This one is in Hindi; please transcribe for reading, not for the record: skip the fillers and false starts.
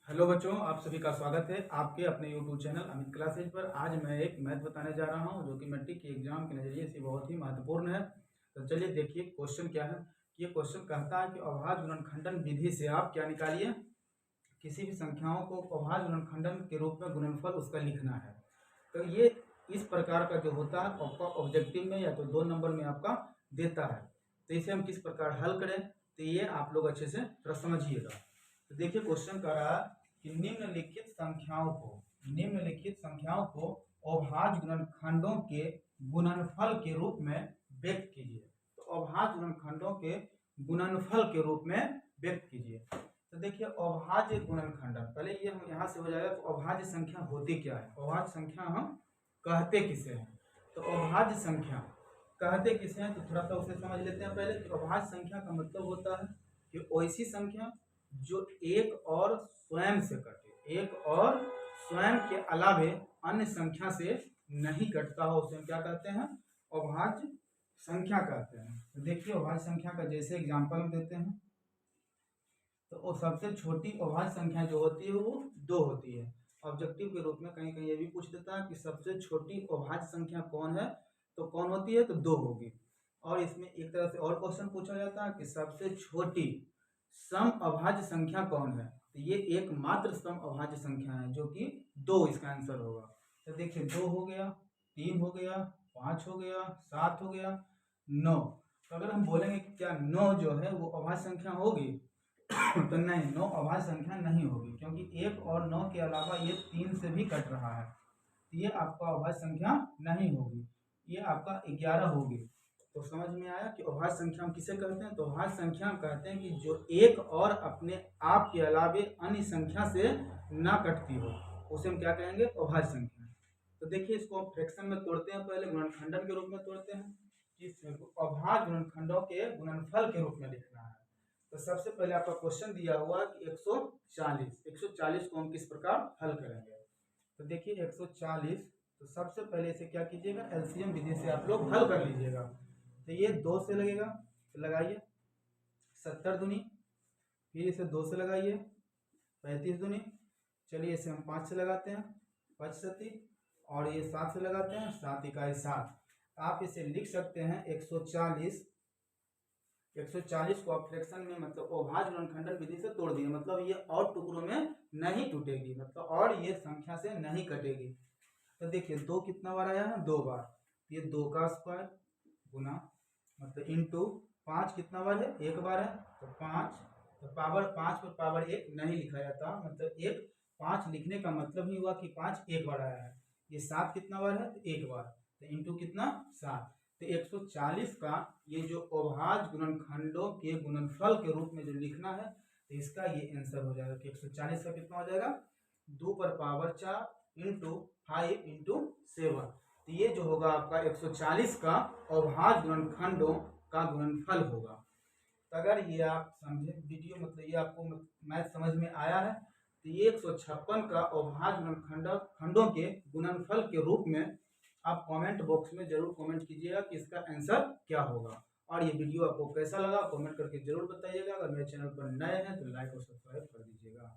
हेलो बच्चों, आप सभी का स्वागत है आपके अपने यूट्यूब चैनल अमित क्लासेज पर। आज मैं एक मैथ बताने जा रहा हूं जो कि मैट्रिक के एग्जाम के नज़रिए से बहुत ही महत्वपूर्ण है। तो चलिए देखिए क्वेश्चन क्या है। ये क्वेश्चन कहता है कि अभाज्य गुणनखंडन विधि से आप क्या निकालिए, किसी भी संख्याओं को अभाज्य गुणनखंडन के रूप में गुणनफल उसका लिखना है। तो ये इस प्रकार का जो होता है आपका ऑब्जेक्टिव में या तो 2 नंबर में आपका देता है। तो इसे हम किस प्रकार हल करें, तो ये आप लोग अच्छे से थोड़ा समझिएगा। तो देखिए क्वेश्चन कह रहा है कि निम्नलिखित संख्याओं को अभाज्य गुणनखंडों के गुणनफल के रूप में व्यक्त कीजिए। तो अभाज्य गुणनखंडों के गुणनफल के रूप में व्यक्त कीजिए। तो देखिए अभाज्य गुणनखंडन, पहले ये हम यहाँ से हो जाएगा। तो अभाज्य संख्या होती क्या है, अभाज्य संख्या हम कहते किसे हैं। तो अभाज्य संख्या कहते किसे हैं, तो थोड़ा सा उसे समझ लेते हैं पहले। कि अभाज्य संख्या का मतलब होता है कि ऐसी संख्या जो एक और स्वयं से कटे, एक और स्वयं के अलावे अन्य संख्या से नहीं कटता हो, उसे हम क्या कहते हैं, अभाज्य संख्या कहते हैं। तो देखिए अभाज्य संख्या का जैसे एग्जांपल हम देते हैं, तो वो सबसे छोटी अभाज्य संख्या जो होती है वो 2 होती है। ऑब्जेक्टिव के रूप में कहीं कहीं ये भी पूछ देता है कि सबसे छोटी अभाज्य संख्या कौन है, तो कौन होती है, तो 2 होगी। और इसमें एक तरह से और क्वेश्चन पूछा जाता है कि सबसे छोटी सम अभाज्य संख्या कौन है। तो ये एकमात्र सम अभाज्य संख्या है जो कि 2 इसका आंसर होगा। तो देखिए 2 हो गया, 3 हो गया, 5 हो गया, 7 हो गया, 9। तो अगर हम बोलेंगे कि क्या 9 जो है वो अभाज्य संख्या होगी, तो नहीं, 9 अभाज्य संख्या नहीं होगी, क्योंकि 1 और 9 के अलावा ये 3 से भी कट रहा है। तो ये आपका अभाज्य संख्या नहीं होगी, ये आपका 11 होगी। तो समझ में आया कि अभाज्य संख्या हम किसे कहते हैं। तो अभाज्य संख्या हम कहते हैं कि जो एक और अपने आप के अलावे अन्य संख्या से ना कटती हो, उसे हम क्या कहेंगे, अभाज्य संख्या। तो देखिए इसको हम फ्रैक्शन में तोड़ते हैं, पहले गुणनखंडन के रूप में तोड़ते हैं। इस अभाज्य गुणनखंडों के गुणनफल के रूप में लिखना है। तो सबसे पहले आपका क्वेश्चन दिया हुआ कि 140 को हम किस प्रकार हल करेंगे। तो देखिए 140, तो सबसे पहले इसे क्या कीजिएगा, एलसीएम विधि से आप लोग हल कर लीजिएगा। तो ये 2 से लगेगा, तो लगाइए 70 दूनी, फिर इसे 2 से लगाइए 35 दूनी, चलिए इसे हम 5 से लगाते हैं 5 और ये 7 से लगाते हैं 7 इकाई 7। आप इसे लिख सकते हैं 140 को आप फ्रैक्शन में मतलब अभाज्य गुणनखंडन विधि से तोड़ दिए, मतलब ये और टुकड़ों में नहीं टूटेगी, मतलब और ये संख्या से नहीं कटेगी। तो देखिए 2 कितना बार आया है, 2 बार। ये 2 का स्क्वायर गुना मतलब इंटू 5 कितना बार है, 1 बार है, तो 5। तो पावर 5 पर पावर 1 नहीं लिखा जाता, मतलब 5 लिखने का मतलब ही हुआ कि 5 1 बार आया है। ये 7 कितना बार है, तो 1 बार, तो इंटू कितना 7। तो 140 का ये जो अभाज्य गुणनखंडों के गुणनफल के रूप में जो लिखना है, तो इसका ये आंसर हो जाएगा कि 140 का कितना हो जाएगा, 2 पर पावर 4 इंटू 5 इंटू 7। तो ये जो होगा आपका 140 का अभाज्य गुणनखंडों का गुणनफल होगा। तो अगर ये आप समझे वीडियो, मतलब ये आपको मैथ समझ में आया है, तो ये 156 का अभाज्य गुणनखंडों के गुणनफल के रूप में आप कमेंट बॉक्स में जरूर कमेंट कीजिएगा कि इसका आंसर क्या होगा। और ये वीडियो आपको कैसा लगा कमेंट करके जरूर बताइएगा। अगर मेरे चैनल पर नए हैं तो लाइक और सब्सक्राइब कर दीजिएगा।